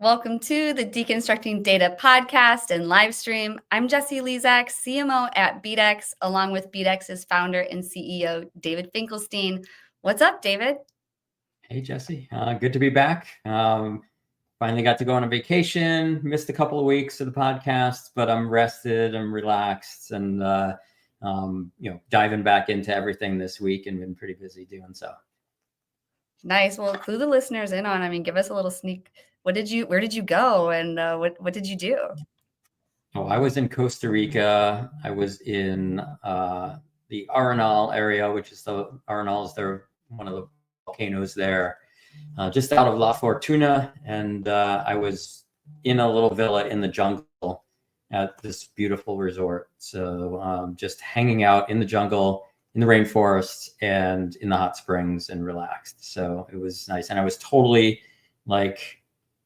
Welcome to the Deconstructing Data podcast and live stream. I'm Jessie Lezak, CMO at BDEX, along with BDEX's founder and CEO, David Finkelstein. What's up, David? Hey, Jessie. Good to be back. Finally got to go on a vacation, missed a couple of weeks of the podcast, but I'm rested, I'm relaxed, and diving back into everything this week and been pretty busy doing so. Nice. Well, clue the listeners in on, give us a little sneak. Where did you go, and what did you do? Oh, I was in Costa Rica. I was in the Arenal area, which is Arenal is one of the volcanoes there, just out of La Fortuna, and I was in a little villa in the jungle at this beautiful resort. So just hanging out in the jungle, in the rainforests, and in the hot springs, and relaxed. So it was nice, and I was totally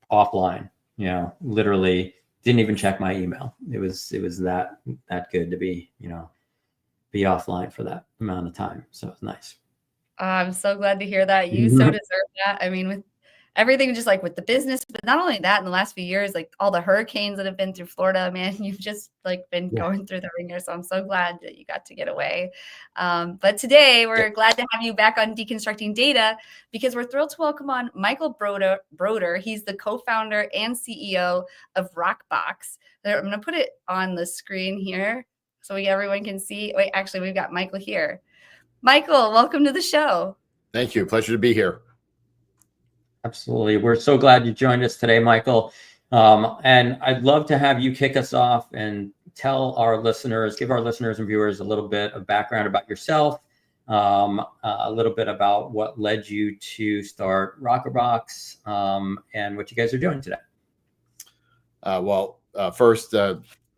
offline. Literally didn't even check my email. It was that good to be offline for that amount of time. So it was nice. I'm so glad to hear that. You so deserve that. With everything, just with the business, but not only that, in the last few years, all the hurricanes that have been through Florida, man, you've just been going through the ringer. So I'm so glad that you got to get away. But today we're glad to have you back on Deconstructing Data because we're thrilled to welcome on Michael Broder. He's the co-founder and CEO of RCKRBX. I'm going to put it on the screen here so everyone can see. Wait, actually, we've got Michael here. Michael, welcome to the show. Thank you. Pleasure to be here. Absolutely. We're so glad you joined us today, Michael. And I'd love to have you kick us off and give our listeners and viewers a little bit of background about yourself, a little bit about what led you to start RCKRBX, and what you guys are doing today. First,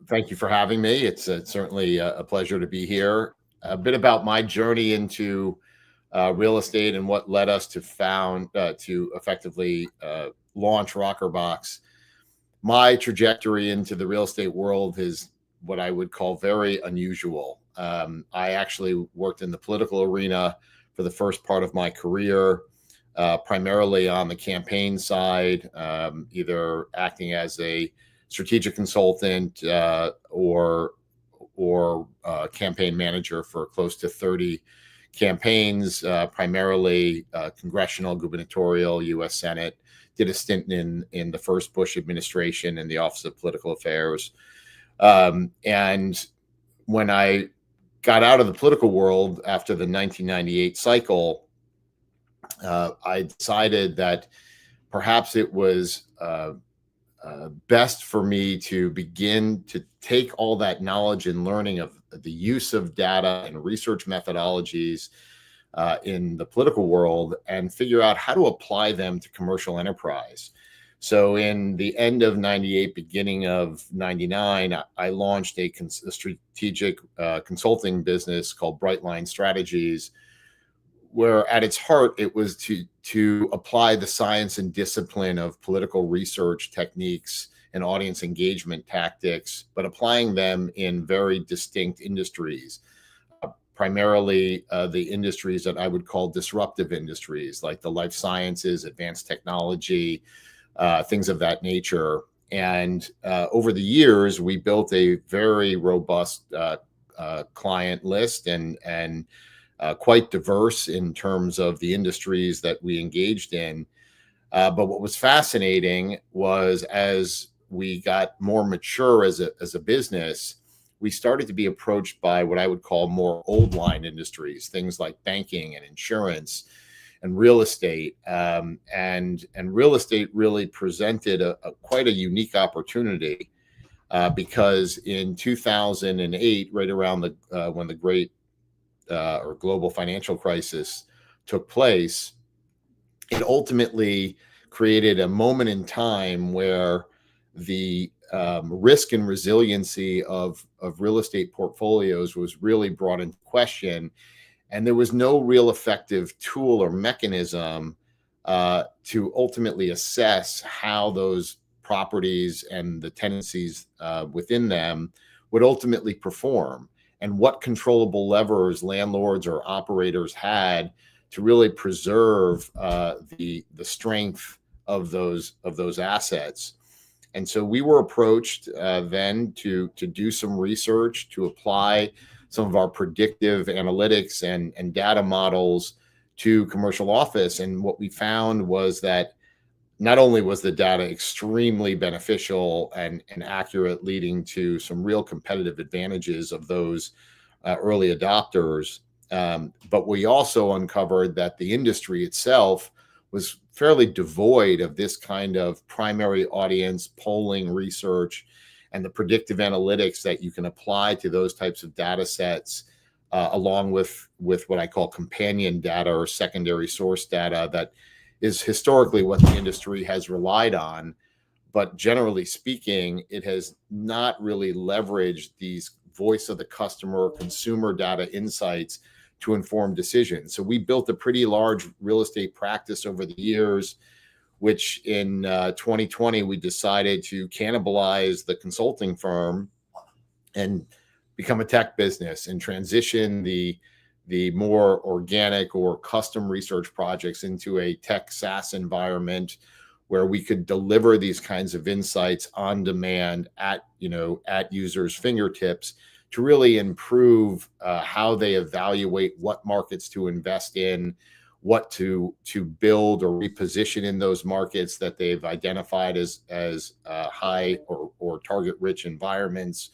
thank you for having me. It's certainly a pleasure to be here. A bit about my journey into real estate and what led us to effectively launch RCKRBX. My trajectory into the real estate world is what I would call very unusual. I actually worked in the political arena for the first part of my career, primarily on the campaign side, either acting as a strategic consultant or campaign manager for close to 30 campaigns, primarily congressional, gubernatorial, U.S. Senate. Did a stint in the first Bush administration in the Office of Political Affairs. And when I got out of the political world after the 1998 cycle, I decided that perhaps it was best for me to begin to take all that knowledge and learning of the use of data and research methodologies in the political world and figure out how to apply them to commercial enterprise. So in the end of 98, beginning of 99, I launched a strategic consulting business called Brightline Strategies, where at its heart, it was to apply the science and discipline of political research techniques and audience engagement tactics, but applying them in very distinct industries, primarily the industries that I would call disruptive industries, like the life sciences, advanced technology, things of that nature. And over the years, we built a very robust client list and quite diverse in terms of the industries that we engaged in. But what was fascinating was as we got more mature as a business, we started to be approached by what I would call more old line industries, things like banking and insurance and real estate. And real estate really presented quite a unique opportunity because in 2008, right around when the great or global financial crisis took place, it ultimately created a moment in time where the risk and resiliency of real estate portfolios was really brought into question. And there was no real effective tool or mechanism to ultimately assess how those properties and the tenancies within them would ultimately perform, and what controllable levers landlords or operators had to really preserve the strength of those assets. And so we were approached then to do some research, to apply some of our predictive analytics and data models to commercial office. And what we found was that not only was the data extremely beneficial and accurate, leading to some real competitive advantages of those early adopters, but we also uncovered that the industry itself was fairly devoid of this kind of primary audience polling research and the predictive analytics that you can apply to those types of data sets, along with what I call companion data or secondary source data that is historically what the industry has relied on. But generally speaking, it has not really leveraged these voice of the customer, consumer data insights to inform decisions. So we built a pretty large real estate practice over the years, which in 2020, we decided to cannibalize the consulting firm and become a tech business and transition the more organic or custom research projects into a tech SaaS environment where we could deliver these kinds of insights on demand at users' fingertips to really improve how they evaluate what markets to invest in, what to build or reposition in those markets that they've identified as high or target rich environments.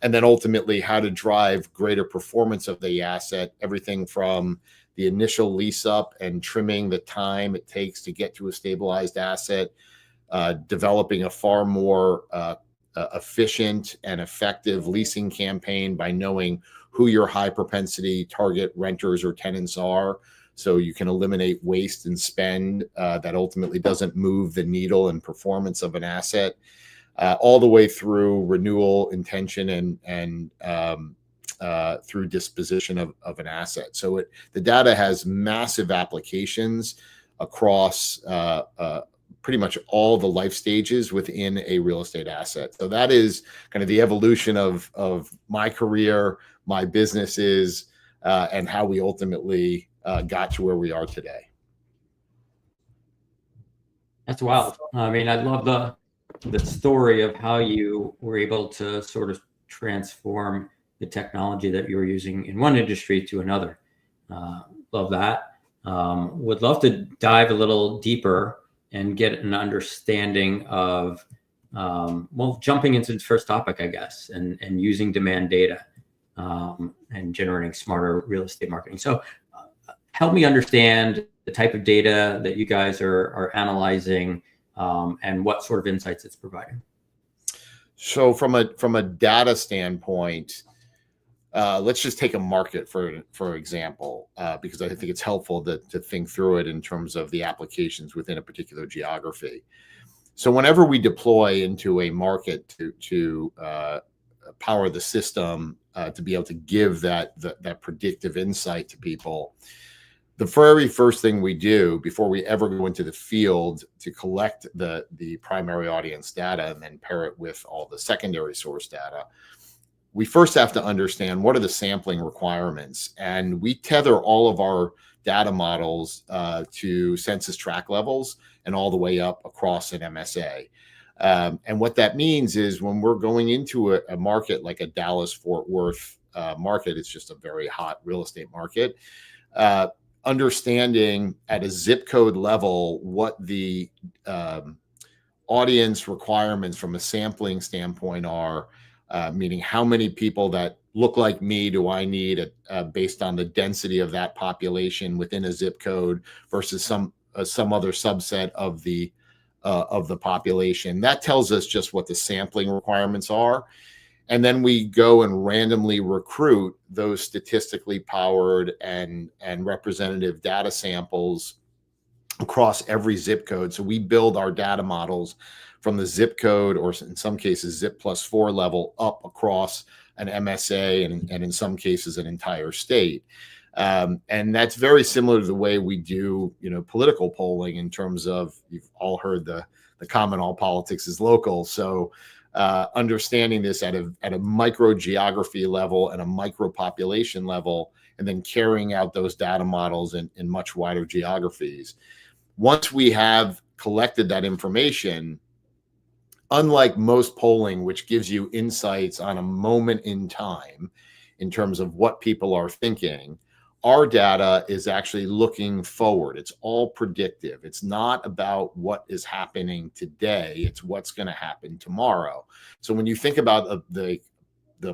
And then ultimately how to drive greater performance of the asset, everything from the initial lease up and trimming the time it takes to get to a stabilized asset, developing a far more efficient and effective leasing campaign by knowing who your high propensity target renters or tenants are. So you can eliminate waste and spend that ultimately doesn't move the needle in performance of an asset. All the way through renewal intention and through disposition of an asset. So the data has massive applications across pretty much all the life stages within a real estate asset. So that is kind of the evolution of my career, my businesses, and how we ultimately got to where we are today. That's wild. I mean, I love the story of how you were able to sort of transform the technology that you were using in one industry to another. Love that. Would love to dive a little deeper and get an understanding of, jumping into the first topic, I guess, and using demand data and generating smarter real estate marketing. So help me understand the type of data that you guys are analyzing, and what sort of insights it's providing. So from a data standpoint, let's just take a market for example, because I think it's helpful to think through it in terms of the applications within a particular geography. So whenever we deploy into a market to power the system, to be able to give that predictive insight to people, the very first thing we do before we ever go into the field to collect the primary audience data and then pair it with all the secondary source data, we first have to understand what are the sampling requirements. And we tether all of our data models to census tract levels and all the way up across an MSA. And what that means is when we're going into a market like a Dallas-Fort Worth market, it's just a very hot real estate market, understanding at a zip code level what the audience requirements from a sampling standpoint are, meaning how many people that look like me do I need based on the density of that population within a zip code versus some other subset of the population. That tells us just what the sampling requirements are. And then we go and randomly recruit those statistically powered and representative data samples across every zip code. So we build our data models from the zip code, or in some cases, zip +4 level up across an MSA and in some cases an entire state. And that's very similar to the way we do, political polling in terms of, you've all heard the comment, all politics is local. So understanding this at a micro geography level and a micro population level, and then carrying out those data models in much wider geographies. Once we have collected that information, unlike most polling, which gives you insights on a moment in time in terms of what people are thinking, our data is actually looking forward. It's all predictive. It's not about what is happening today. It's what's going to happen tomorrow. So when you think about the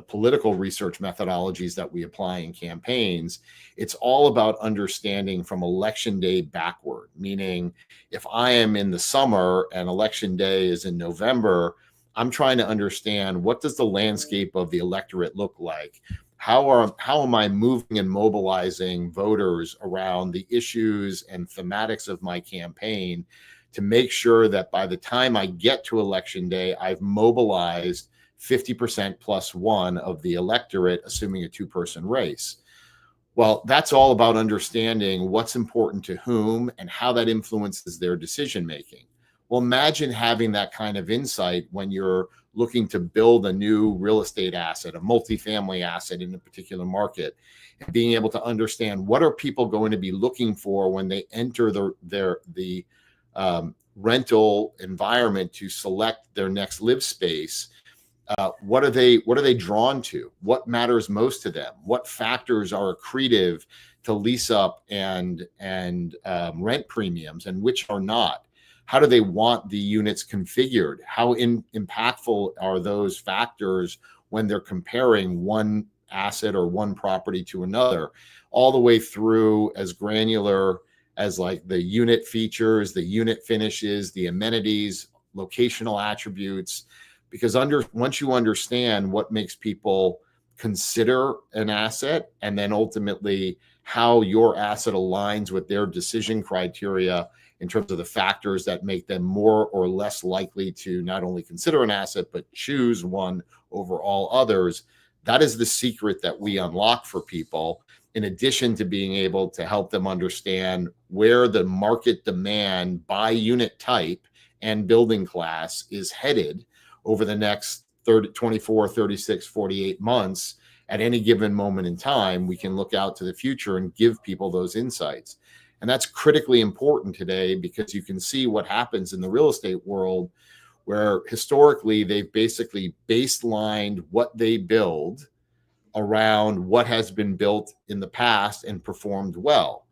political research methodologies that we apply in campaigns, it's all about understanding from election day backward. Meaning, if I am in the summer and election day is in November, I'm trying to understand, what does the landscape of the electorate look like? How am I moving and mobilizing voters around the issues and thematics of my campaign to make sure that by the time I get to election day, I've mobilized 50% plus one of the electorate, assuming a two-person race. Well, that's all about understanding what's important to whom and how that influences their decision-making. Well, imagine having that kind of insight when you're looking to build a new real estate asset, a multifamily asset in a particular market, and being able to understand what are people going to be looking for when they enter the rental environment to select their next live space. What are they drawn to? What matters most to them? What factors are accretive to lease up and rent premiums, and which are not? How do they want the units configured? How impactful are those factors when they're comparing one asset or one property to another, all the way through as granular as like the unit features, the unit finishes, the amenities, locational attributes. Because once you understand what makes people consider an asset, and then ultimately how your asset aligns with their decision criteria in terms of the factors that make them more or less likely to not only consider an asset, but choose one over all others, that is the secret that we unlock for people, in addition to being able to help them understand where the market demand by unit type and building class is headed over the next 24, 36, 48 months. At any given moment in time, we can look out to the future and give people those insights. And that's critically important today, because you can see what happens in the real estate world, where historically they've basically baselined what they build around what has been built in the past and performed well.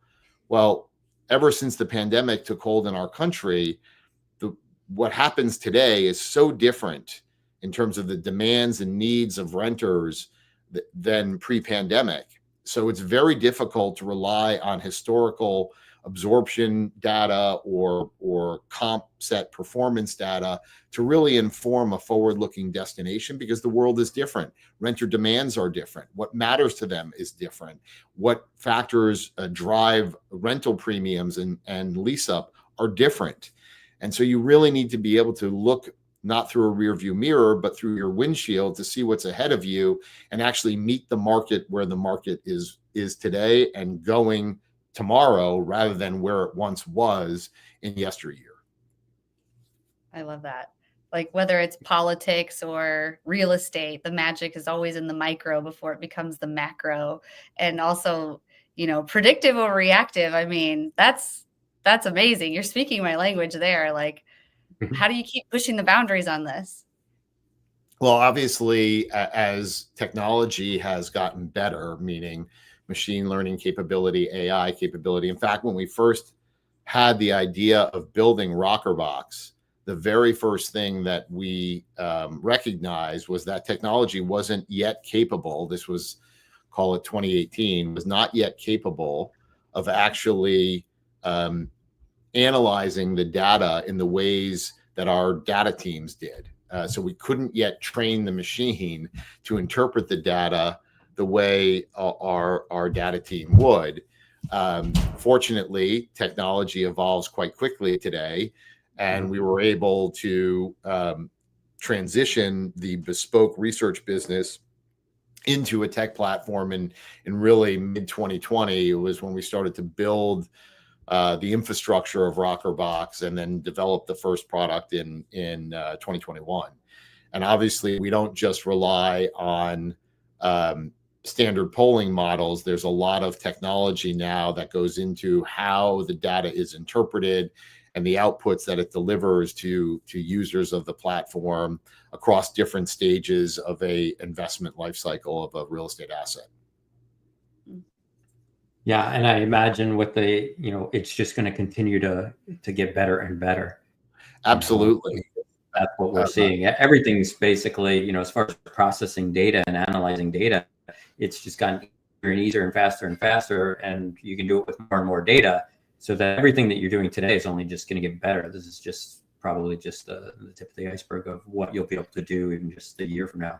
Well, ever since the pandemic took hold in our country, what happens today is so different in terms of the demands and needs of renters than pre-pandemic. So it's very difficult to rely on historical absorption data or comp set performance data to really inform a forward-looking destination, because the world is different. Renter demands are different. What matters to them is different. What factors drive rental premiums and lease up are different. And so you really need to be able to look not through a rear view mirror, but through your windshield to see what's ahead of you and actually meet the market where the market is today and going tomorrow, rather than where it once was in yesteryear. I love that. Like, whether it's politics or real estate, the magic is always in the micro before it becomes the macro. And also, predictive or reactive. I mean, that's amazing. You're speaking my language there. Like, how do you keep pushing the boundaries on this? Well, obviously, as technology has gotten better, meaning machine learning capability, AI capability. In fact, when we first had the idea of building RCKRBX, the very first thing that we recognized was that technology wasn't yet capable. This was, call it 2018, was not yet capable of actually analyzing the data in the ways that our data teams did. So we couldn't yet train the machine to interpret the data the way our data team would. Fortunately, technology evolves quite quickly today, and we were able to transition the bespoke research business into a tech platform in really mid-2020. It was when we started to build the infrastructure of RCKRBX and then develop the first product in 2021. And obviously, we don't just rely on standard polling models. There's a lot of technology now that goes into how the data is interpreted and the outputs that it delivers to users of the platform across different stages of a investment life cycle of a real estate asset. Yeah, and I imagine with the, it's just going to continue to get better and better. Absolutely. That's what we're seeing. Everything's basically, as far as processing data and analyzing data, it's just gotten easier and easier and faster, and you can do it with more and more data, so that everything that you're doing today is only just going to get better. This is just probably just the tip of the iceberg of what you'll be able to do even just a year from now.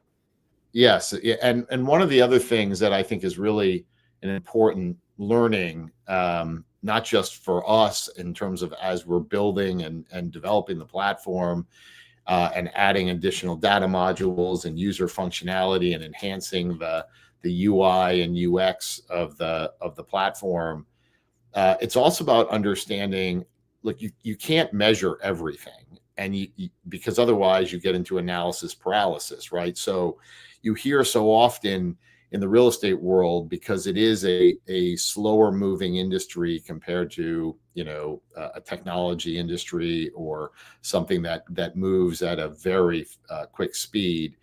Yes, and one of the other things that I think is really an important learning, not just for us in terms of as we're building and developing the platform, and adding additional data modules and user functionality and enhancing the UI and UX of the platform. It's also about understanding, look, you can't measure everything, and because otherwise you get into analysis paralysis, right? So you hear so often in the real estate world, because it is a slower moving industry compared to, a technology industry or something that moves at a very quick speed.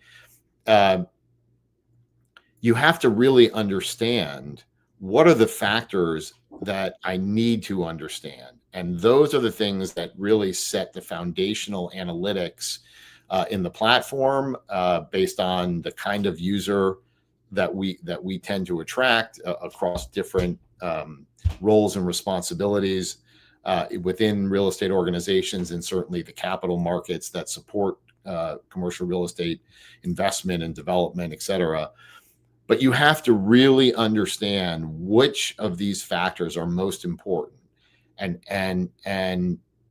You have to really understand what are the factors that I need to understand. And those are the things that really set the foundational analytics in the platform, based on the kind of user that we tend to attract across different roles and responsibilities within real estate organizations, and certainly the capital markets that support commercial real estate investment and development, et cetera. But you have to really understand which of these factors are most important, and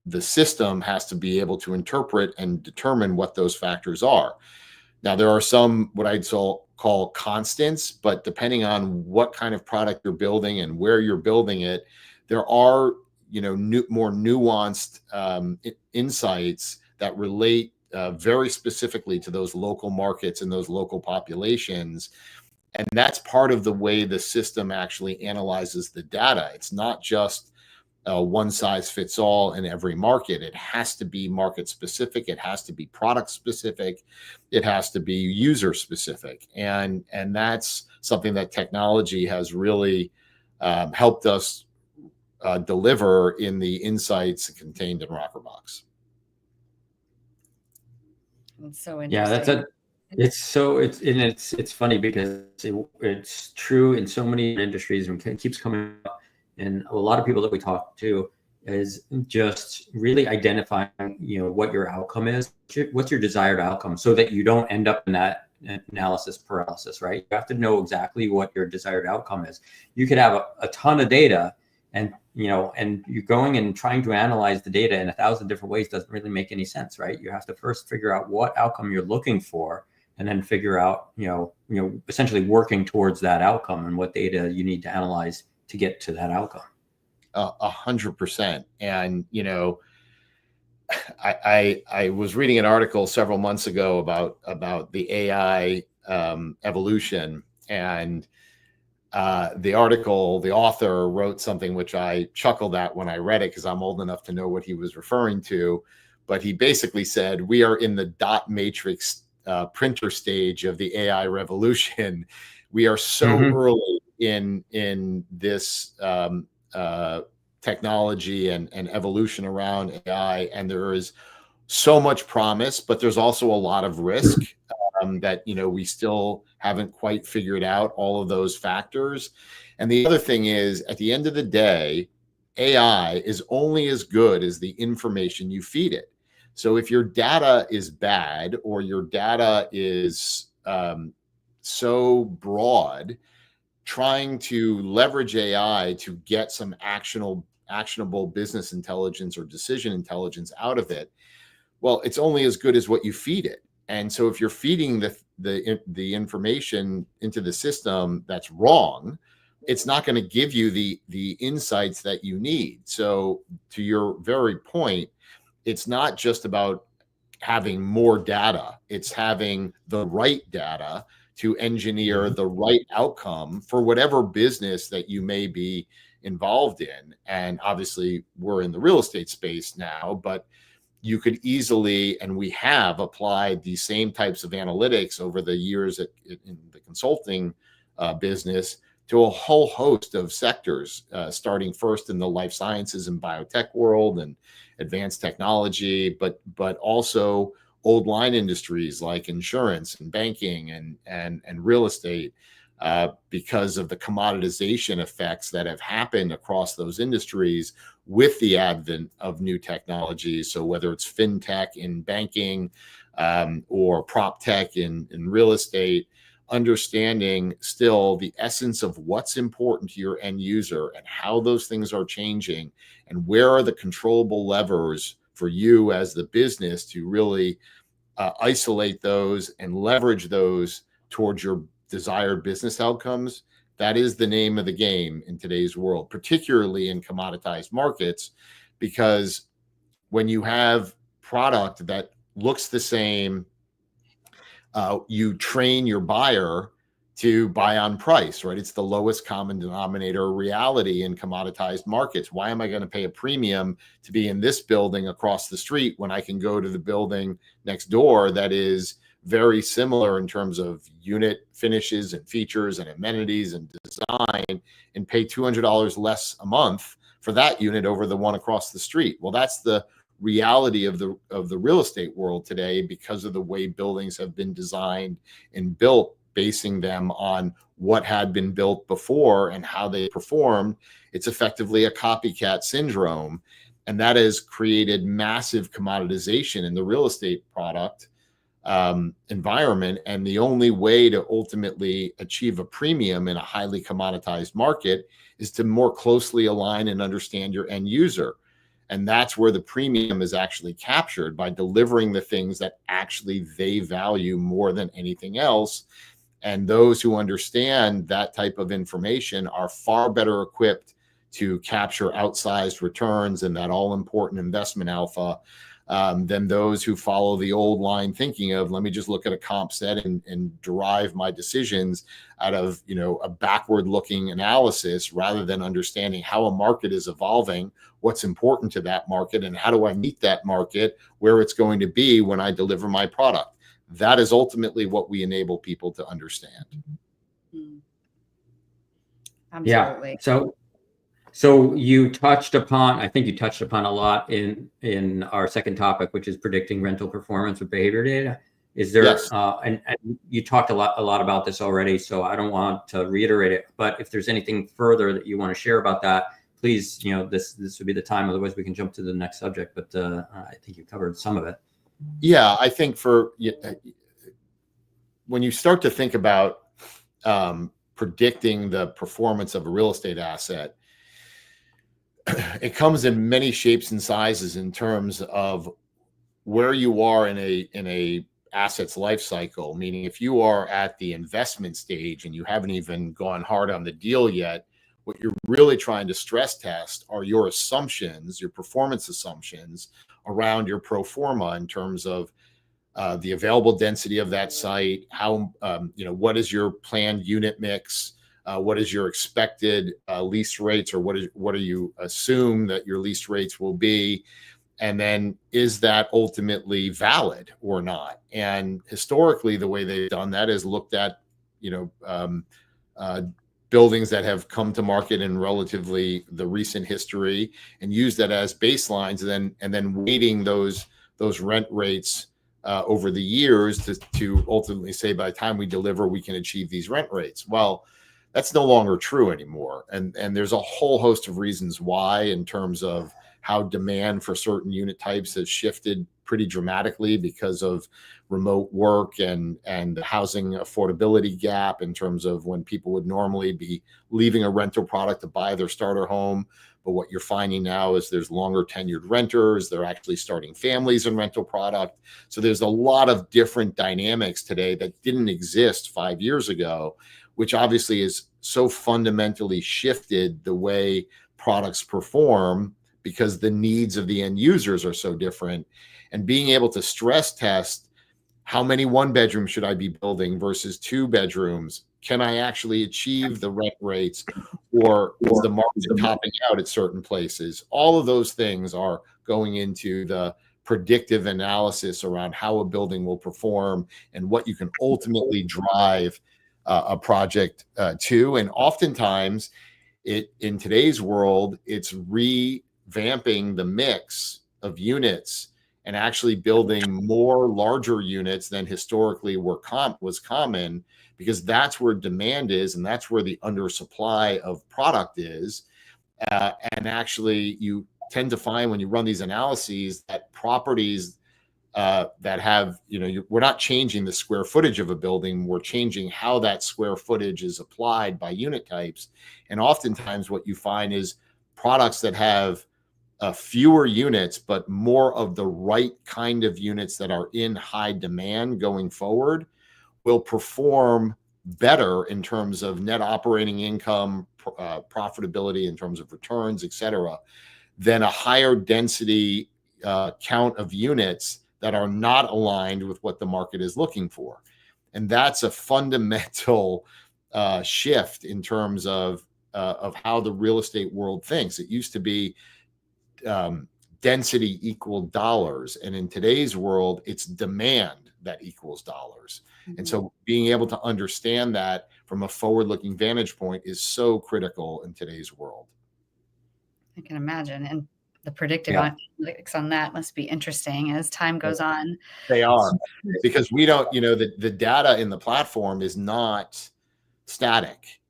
the system has to be able to interpret and determine what those factors are. Now, there are some what I'd call constants, but depending on what kind of product you're building and where you're building it, there are more nuanced insights that relate very specifically to those local markets and those local populations. And that's part of the way the system actually analyzes the data. It's not just one size fits all in every market. It has to be market specific. It has to be product specific. It has to be user specific. And that's something that technology has really helped us deliver in the insights contained in Rockerbox. It's so interesting. Yeah, it's funny because it's true in so many industries, and it keeps coming up. And a lot of people that we talk to is just really identifying, what your outcome is, what's your desired outcome, so that you don't end up in that analysis paralysis, right? You have to know exactly what your desired outcome is. You could have a ton of data, and you're going and trying to analyze the data in 1,000 different ways doesn't really make any sense, right? You have to first figure out what outcome you're looking for, and then figure out, essentially working towards that outcome and what data you need to analyze to get to that outcome. 100%. And, I was reading an article several months ago about the AI evolution, and the author wrote something which I chuckled at when I read it, because I'm old enough to know what he was referring to. But he basically said, we are in the dot matrix printer stage of the AI revolution. We are so early in this technology and evolution around AI, and there is so much promise, but there's also a lot of risk that we still haven't quite figured out all of those factors. And the other thing is, at the end of the day, AI is only as good as the information you feed it. So if your data is bad, or your data is so broad, trying to leverage AI to get some actionable business intelligence or decision intelligence out of it, well, it's only as good as what you feed it. And so if you're feeding the information into the system that's wrong, it's not going to give you the insights that you need. So to your very point, it's not just about having more data. It's having the right data to engineer the right outcome for whatever business that you may be involved in. And obviously we're in the real estate space now, but you could easily, and we have applied these same types of analytics over the years in the consulting business to a whole host of sectors, starting first in the life sciences and biotech world and advanced technology, but also old line industries like insurance and banking and real estate, because of the commoditization effects that have happened across those industries with the advent of new technologies. So whether it's fintech in banking, or prop tech in real estate, understanding still the essence of what's important to your end user and how those things are changing, and where are the controllable levers for you as the business to really isolate those and leverage those towards your desired business outcomes. That is the name of the game in today's world, particularly in commoditized markets, because when you have product that looks the same, you train your buyer to buy on price, right? It's the lowest common denominator reality in commoditized markets. Why am I going to pay a premium to be in this building across the street when I can go to the building next door that is very similar in terms of unit finishes and features and amenities and design, and pay $200 less a month for that unit over the one across the street? Well, that's the reality of the real estate world today, because of the way buildings have been designed and built, basing them on what had been built before and how they performed. It's effectively a copycat syndrome, and that has created massive commoditization in the real estate product environment. And the only way to ultimately achieve a premium in a highly commoditized market is to more closely align and understand your end user. And that's where the premium is actually captured, by delivering the things that actually they value more than anything else. And those who understand that type of information are far better equipped to capture outsized returns and that all-important investment alpha, than those who follow the old line thinking of, let me just look at a comp set and derive my decisions out of, a backward-looking analysis, rather than understanding how a market is evolving, what's important to that market, and how do I meet that market where it's going to be when I deliver my product. That is ultimately what we enable people to understand. Absolutely. Yeah. So you touched upon, I think you touched upon a lot in our second topic, which is predicting rental performance with behavior data. Is there, yes. And you talked a lot about this already, so I don't want to reiterate it, but if there's anything further that you want to share about that, please, this would be the time. Otherwise we can jump to the next subject, but I think you covered some of it. Yeah, I think when you start to think about predicting the performance of a real estate asset, it comes in many shapes and sizes in terms of where you are in a asset's life cycle. Meaning, if you are at the investment stage and you haven't even gone hard on the deal yet, what you're really trying to stress test are your assumptions, your performance assumptions around your pro forma, in terms of the available density of that site, how, what is your planned unit mix, what is your expected lease rates, or what do you assume that your lease rates will be, and then is that ultimately valid or not? And historically, the way they've done that is looked at, buildings that have come to market in relatively the recent history, and use that as baselines, and then weighting those rent rates over the years to ultimately say, by the time we deliver, we can achieve these rent rates. Well, that's no longer true anymore. And there's a whole host of reasons why, in terms of how demand for certain unit types has shifted pretty dramatically because of remote work and the housing affordability gap, in terms of when people would normally be leaving a rental product to buy their starter home. But what you're finding now is there's longer tenured renters. They're actually starting families in rental product. So there's a lot of different dynamics today that didn't exist 5 years ago, which obviously is so fundamentally shifted the way products perform, because the needs of the end users are so different. And being able to stress test How many 1-bedrooms should I be building versus 2 bedrooms? Can I actually achieve the rent rates, or is the market topping out at certain places? All of those things are going into the predictive analysis around how a building will perform and what you can ultimately drive a project to. And oftentimes, in today's world, it's revamping the mix of units and actually building more larger units than historically was common, because that's where demand is and that's where the undersupply of product is. And actually, you tend to find when you run these analyses that properties that have, we're not changing the square footage of a building, we're changing how that square footage is applied by unit types. And oftentimes what you find is products that have fewer units, but more of the right kind of units that are in high demand going forward will perform better in terms of net operating income, profitability, in terms of returns, et cetera, than a higher density count of units that are not aligned with what the market is looking for. And that's a fundamental shift in terms of how the real estate world thinks. It used to be density equaled dollars. And in today's world, it's demand that equals dollars. Mm-hmm. And so being able to understand that from a forward-looking vantage point is so critical in today's world. I can imagine. And the predictive analytics on that must be interesting as time goes on. They are, because we don't, the data in the platform is not static.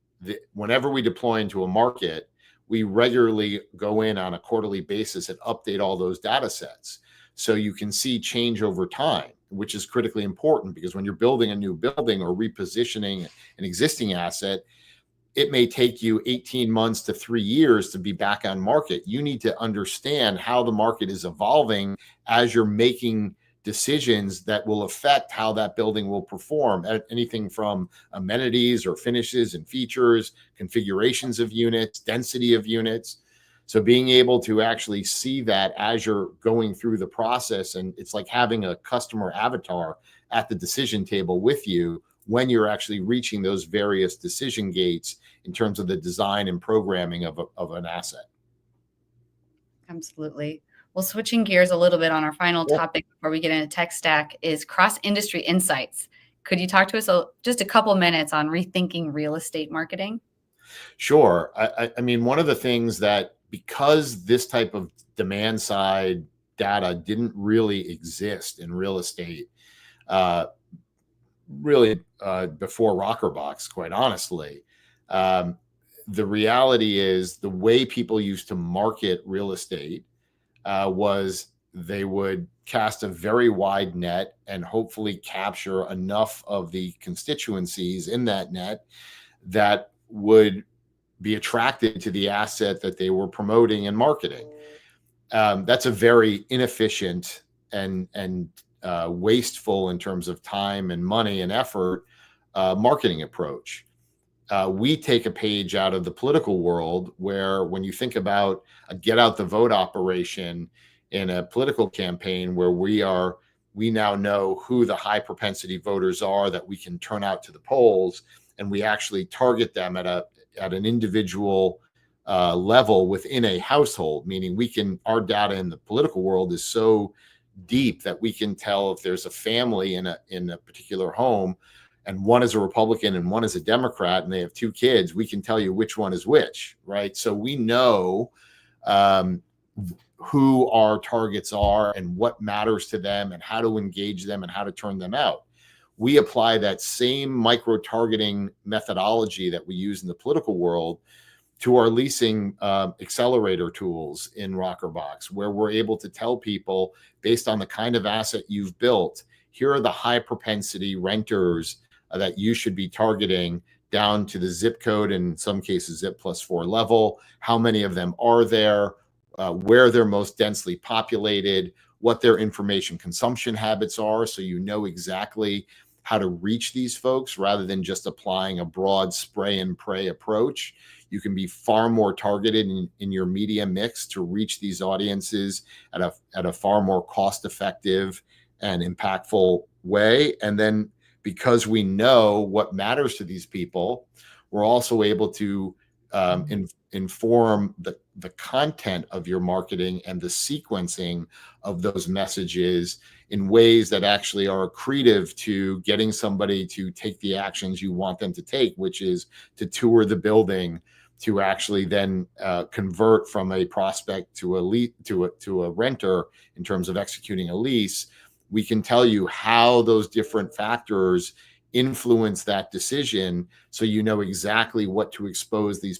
Whenever we deploy into a market, we regularly go in on a quarterly basis and update all those data sets. So you can see change over time, which is critically important, because when you're building a new building or repositioning an existing asset, it may take you 18 months to 3 years to be back on market. You need to understand how the market is evolving as you're making decisions that will affect how that building will perform. Anything from amenities or finishes and features, configurations of units, density of units. So being able to actually see that as you're going through the process, and it's like having a customer avatar at the decision table with you when you're actually reaching those various decision gates in terms of the design and programming of an asset. Absolutely. Well, switching gears a little bit on our final topic before we get into tech stack is cross-industry insights. Could you talk to us just a couple minutes on rethinking real estate marketing? Sure. I mean, one of the things that, because this type of demand side data didn't really exist in real estate, really before RCKRBX, quite honestly, the reality is the way people used to market real estate was they would cast a very wide net and hopefully capture enough of the constituencies in that net that would be attracted to the asset that they were promoting and marketing. That's a very inefficient and wasteful in terms of time and money and effort marketing approach. We take a page out of the political world, where when you think about a get out the vote operation in a political campaign, where we now know who the high propensity voters are that we can turn out to the polls, and we actually target them at an individual level within a household, meaning our data in the political world is so deep that we can tell if there's a family in a particular home, and one is a Republican and one is a Democrat, and they have 2 kids, we can tell you which one is which, right? So we know who our targets are and what matters to them and how to engage them and how to turn them out. We apply that same micro-targeting methodology that we use in the political world to our leasing accelerator tools in RCKRBX, where we're able to tell people, based on the kind of asset you've built, here are the high propensity renters that you should be targeting down to the zip code, in some cases zip +4 level. How many of them are there? Where they're most densely populated, what their information consumption habits are, so you know exactly how to reach these folks rather than just applying a broad spray and pray approach. You can be far more targeted in your media mix to reach these audiences at a far more cost-effective and impactful way. And then because we know what matters to these people, we're also able to inform the content of your marketing and the sequencing of those messages in ways that actually are accretive to getting somebody to take the actions you want them to take, which is to tour the building, to actually then convert from a prospect to a renter in terms of executing a lease. We can tell you how those different factors influence that decision, so you know exactly what to expose these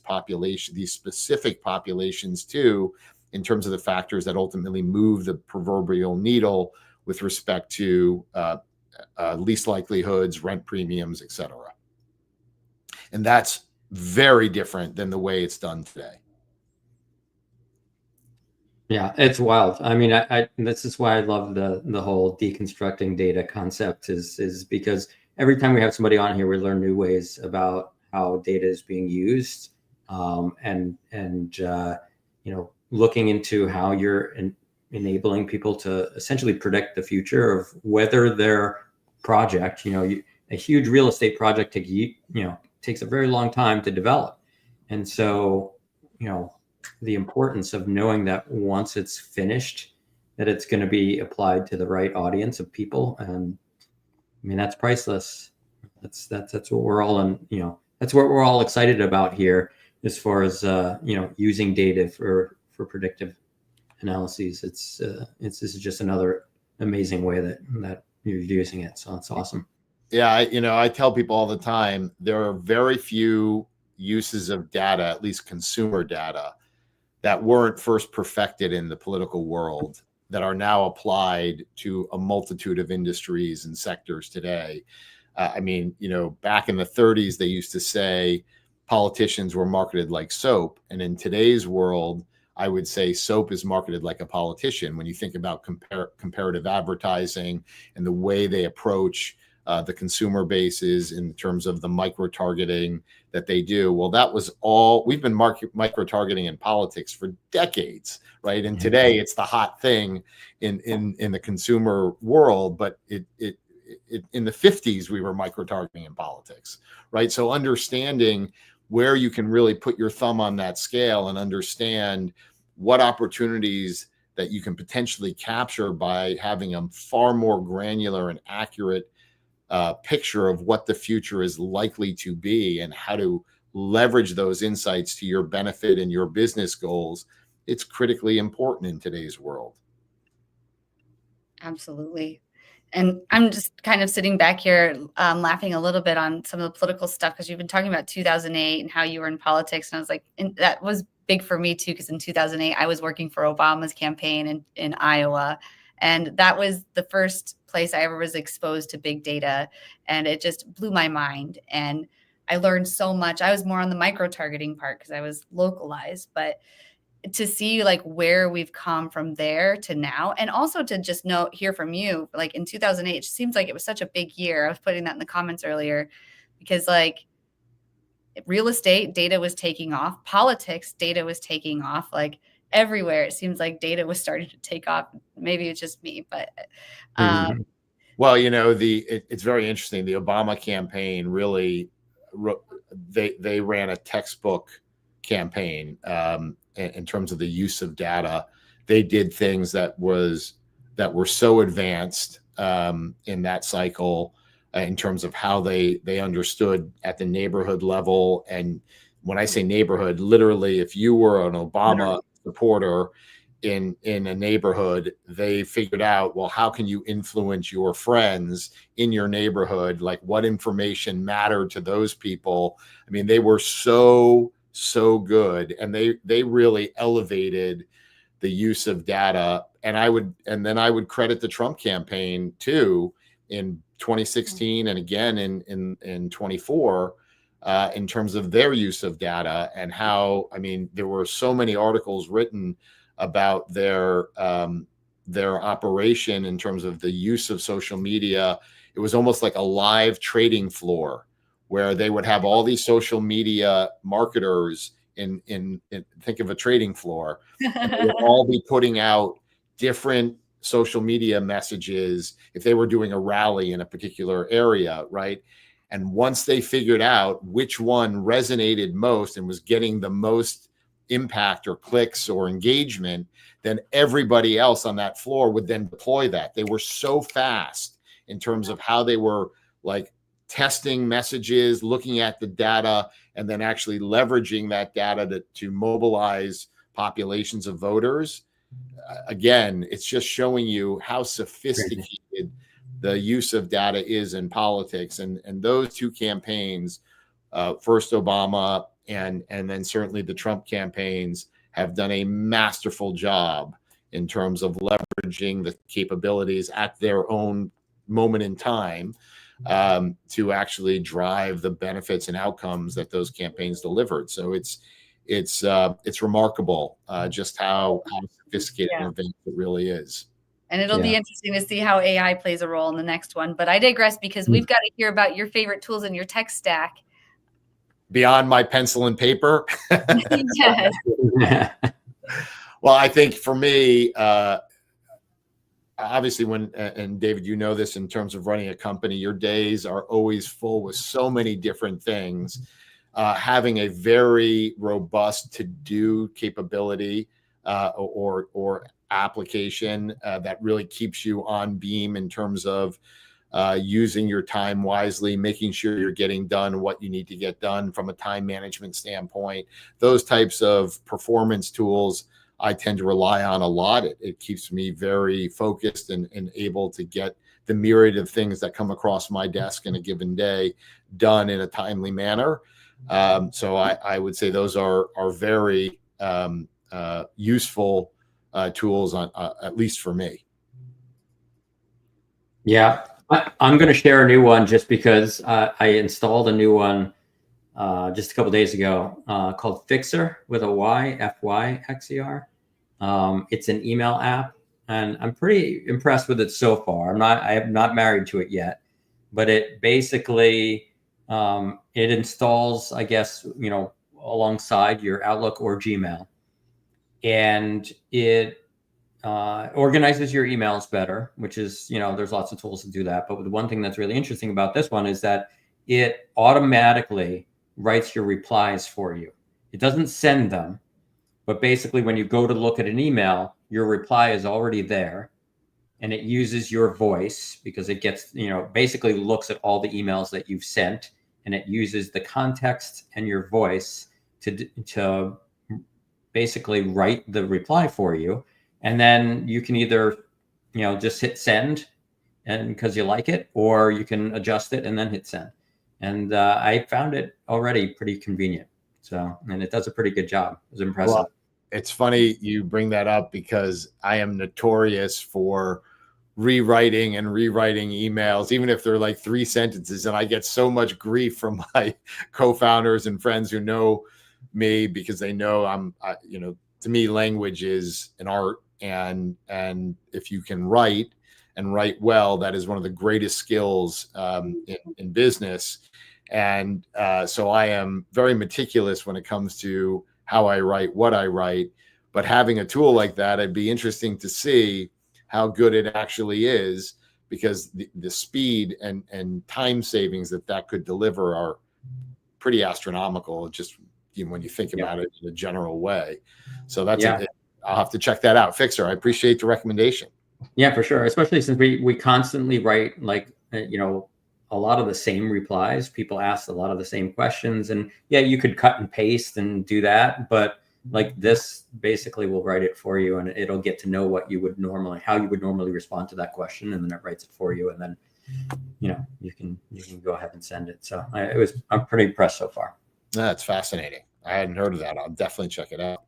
specific populations to, in terms of the factors that ultimately move the proverbial needle with respect to lease likelihoods, rent premiums, etc. And that's very different than the way it's done today. Yeah, it's wild. I mean, this is why I love the whole deconstructing data concept, is because every time we have somebody on here, we learn new ways about how data is being used, and looking into how you're enabling people to essentially predict the future of whether their project, a huge real estate project takes a very long time to develop, and so the importance of knowing that once it's finished, that it's going to be applied to the right audience of people. And I mean, that's priceless. That's what we're all that's what we're all excited about here, as far as using data for predictive analyses. This is just another amazing way that you're using it. So it's awesome. Yeah, I tell people all the time, there are very few uses of data, at least consumer data, that weren't first perfected in the political world, that are now applied to a multitude of industries and sectors today. I mean, back in the 30s, they used to say politicians were marketed like soap. And in today's world, I would say soap is marketed like a politician. When you think about comparative advertising and the way they approach the consumer bases in terms of the micro-targeting that they do. Well, that was all, we've been micro-targeting in politics for decades, right? And today it's the hot thing in the consumer world, but it in the 50s, we were micro-targeting in politics, right? So understanding where you can really put your thumb on that scale and understand what opportunities that you can potentially capture by having a far more granular and accurate picture of what the future is likely to be and how to leverage those insights to your benefit and your business goals, it's critically important in today's world. Absolutely. And I'm just kind of sitting back here laughing a little bit on some of the political stuff, because you've been talking about 2008 and how you were in politics. And I was like, and that was big for me too, because in 2008, I was working for Obama's campaign in Iowa. And that was the first place I ever was exposed to big data. And it just blew my mind. And I learned so much. I was more on the micro-targeting part because I was localized. But to see like where we've come from there to now, and also to just hear from you, like in 2008, it seems like it was such a big year. I was putting that in the comments earlier, because like real estate data was taking off, politics data was taking off, like everywhere. It seems like data was starting to take off. Maybe it's just me, but well, it's very interesting. The Obama campaign really, they ran a textbook campaign in terms of the use of data. They did things that were so advanced in that cycle in terms of how they understood at the neighborhood level. And when I say neighborhood, literally, if you were an Obama supporter in a neighborhood, they figured out, well, how can you influence your friends in your neighborhood? Like, what information mattered to those people? I mean, they were so good, and they really elevated the use of data. And then I would credit the Trump campaign too in 2016 and again in 24 in terms of their use of data, and how, I mean, there were so many articles written about their operation in terms of the use of social media. It was almost like a live trading floor where they would have all these social media marketers in think of a trading floor, and they would all be putting out different social media messages if they were doing a rally in a particular area, right? And once they figured out which one resonated most and was getting the most impact or clicks or engagement, then everybody else on that floor would then deploy that. They were so fast in terms of how they were like testing messages, looking at the data, and then actually leveraging that data to mobilize populations of voters. Again, it's just showing you how sophisticated the use of data is in politics. And those two campaigns, first Obama and then certainly the Trump campaigns, have done a masterful job in terms of leveraging the capabilities at their own moment in time to actually drive the benefits and outcomes that those campaigns delivered. So it's remarkable just how sophisticated an event it really is. And it'll be interesting to see how AI plays a role in the next one. But I digress, because we've got to hear about your favorite tools in your tech stack. Beyond my pencil and paper. Yes. Well, I think for me, obviously and David, you know this, in terms of running a company, your days are always full with so many different things. Having a very robust to-do capability or application that really keeps you on beam in terms of using your time wisely, making sure you're getting done what you need to get done from a time management standpoint. Those types of performance tools I tend to rely on a lot. It keeps me very focused and able to get the myriad of things that come across my desk in a given day done in a timely manner. So I would say those are very useful tools, at least for me. Yeah, I'm going to share a new one just because I installed a new one just a couple days ago called Fixer with a Y, Fyxer. It's an email app, and I'm pretty impressed with it so far. I am not married to it yet, but it basically it installs, I guess, alongside your Outlook or Gmail, and it organizes your emails better, which is, there's lots of tools to do that. But the one thing that's really interesting about this one is that it automatically writes your replies for you. It doesn't send them, but basically when you go to look at an email, your reply is already there, and it uses your voice because it gets, basically looks at all the emails that you've sent, and it uses the context and your voice to basically write the reply for you. And then you can either, just hit send, and because you like it, or you can adjust it and then hit send. And I found it already pretty convenient. So, and it does a pretty good job. It was impressive. Well, it's funny you bring that up because I am notorious for rewriting emails, even if they're like 3 sentences. And I get so much grief from my co-founders and friends who know me because they know to me, language is an art. And if you can write and write well, that is one of the greatest skills in business. And so I am very meticulous when it comes to how I write, what I write. But having a tool like that, it'd be interesting to see how good it actually is, because the speed and time savings that could deliver are pretty astronomical, just when you think about it in a general way. So that's I'll have to check that out. Fixer, I appreciate the recommendation. Yeah, for sure. Especially since we constantly write a lot of the same replies. People ask a lot of the same questions, and you could cut and paste and do that, but like this basically will write it for you, and it'll get to know how you would normally respond to that question, and then it writes it for you, and then you can go ahead and send it. So I'm pretty impressed so far. That's fascinating. I hadn't heard of that. I'll definitely check it out.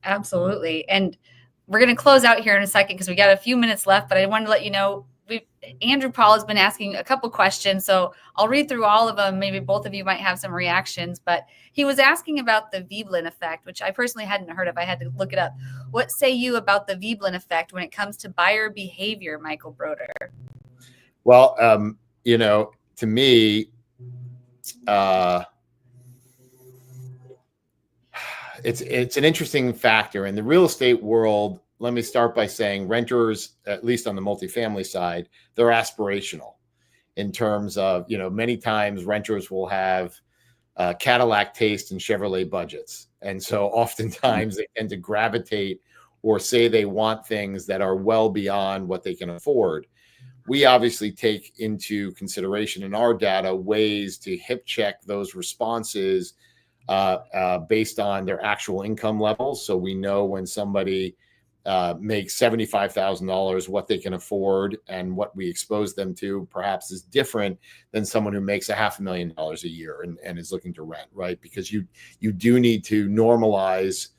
Absolutely. And we're going to close out here in a second because we got a few minutes left, but I wanted to let you know, Andrew Paul has been asking a couple questions, so I'll read through all of them. Maybe both of you might have some reactions, but he was asking about the Veblen effect, which I personally hadn't heard of. I had to look it up. What say you about the Veblen effect when it comes to buyer behavior, Michael Broder? Well, to me, it's an interesting factor in the real estate world. let me start by saying renters, at least on the multifamily side, they're aspirational in terms of, many times renters will have Cadillac taste and Chevrolet budgets. And so oftentimes they tend to gravitate or say they want things that are well beyond what they can afford. We obviously take into consideration in our data ways to hip check those responses based on their actual income levels. So we know when somebody makes $75,000, what they can afford and what we expose them to perhaps is different than someone who makes $500,000 a year and is looking to rent, right? Because you do need to normalize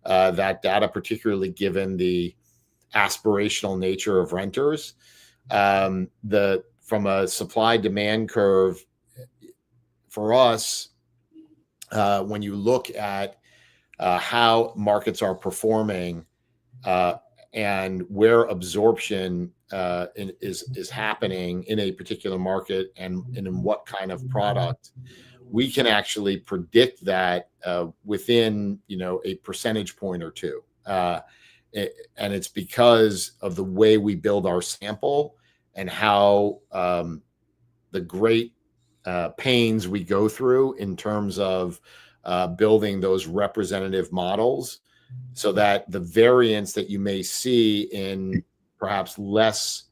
that data, particularly given the aspirational nature of renters. From a supply demand curve for us, when you look at how markets are performing and where absorption is happening in a particular market and in what kind of product, we can actually predict that within a percentage point or two. And it's because of the way we build our sample and how the great pains we go through in terms of building those representative models, so that the variance that you may see in perhaps less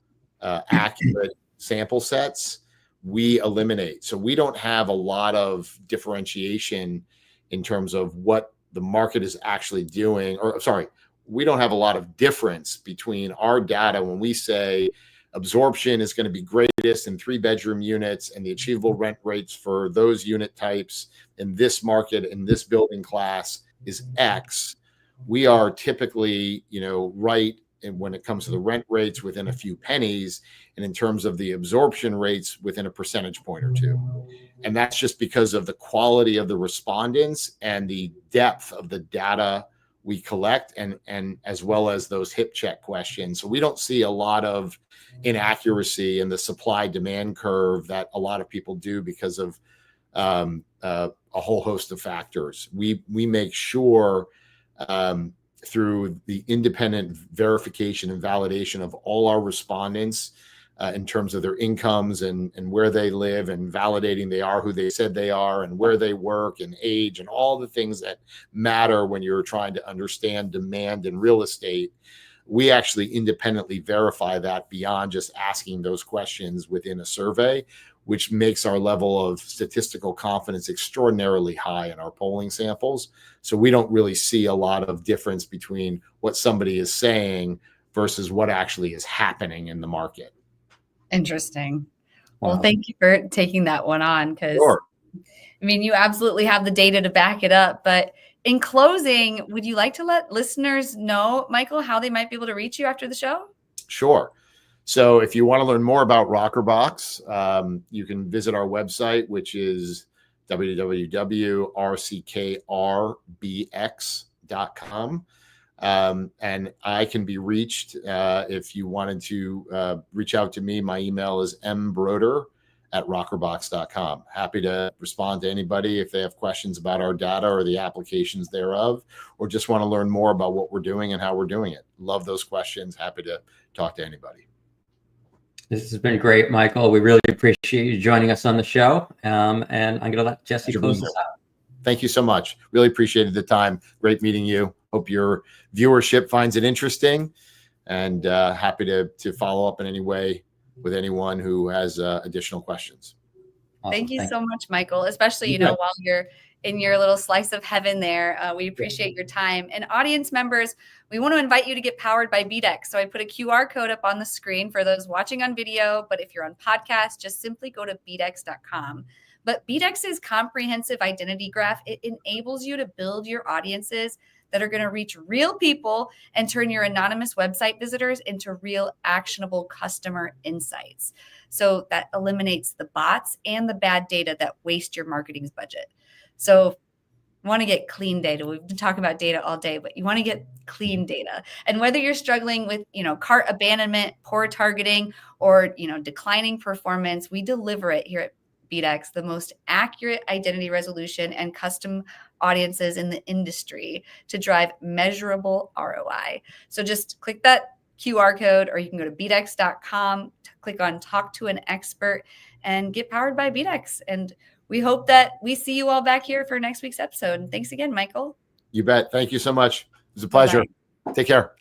accurate sample sets, we eliminate. So we don't have a lot of differentiation in terms of what the market is actually doing, we don't have a lot of difference between our data when we say absorption is going to be greatest in 3-bedroom units and the achievable rent rates for those unit types in this market, in this building class is X. We are typically, right when it comes to the rent rates within a few pennies, and in terms of the absorption rates within a percentage point or two. And that's just because of the quality of the respondents and the depth of the data we collect, and as well as those hip check questions. So we don't see a lot of inaccuracy in the supply demand curve that a lot of people do because of a whole host of factors. We make sure through the independent verification and validation of all our respondents in terms of their incomes and where they live, and validating they are who they said they are and where they work and age and all the things that matter when you're trying to understand demand in real estate. We actually independently verify that beyond just asking those questions within a survey, which makes our level of statistical confidence extraordinarily high in our polling samples. So we don't really see a lot of difference between what somebody is saying versus what actually is happening in the market. Interesting. Wow. Well, thank you for taking that one on, because Sure. I mean, you absolutely have the data to back it up. But in closing, would you like to let listeners know, Michael, how they might be able to reach you after the show? Sure. So if you want to learn more about RCKRBX, you can visit our website, which is www.rckrbx.com. And I can be reached if you wanted to reach out to me. My email is mbroder@rockerbox.com. Happy to respond to anybody if they have questions about our data or the applications thereof, or just want to learn more about what we're doing and how we're doing it. Love those questions. Happy to talk to anybody. This has been great, Michael. We really appreciate you joining us on the show. And I'm going to let Jesse close this out. Thank you so much. Really appreciated the time. Great meeting you. Hope your viewership finds it interesting, and happy to follow up in any way with anyone who has additional questions. Awesome. Thank you so much, Michael, especially, while you're in your little slice of heaven there. We appreciate your time. And audience members, we want to invite you to get powered by BDEX. So I put a QR code up on the screen for those watching on video, but if you're on podcast, just simply go to bdex.com. But BDEX's comprehensive identity graph, it enables you to build your audiences that are going to reach real people and turn your anonymous website visitors into real actionable customer insights. So that eliminates the bots and the bad data that waste your marketing's budget. So you want to get clean data. We've been talking about data all day, but you want to get clean data. And whether you're struggling with, cart abandonment, poor targeting, or, declining performance, we deliver it here at BDEX, the most accurate identity resolution and custom audiences in the industry to drive measurable ROI. So just click that QR code, or you can go to bdex.com, click on Talk to an Expert, and get powered by BDEX. And we hope that we see you all back here for next week's episode. And thanks again, Michael. You bet. Thank you so much. It was a pleasure. Bye-bye. Take care.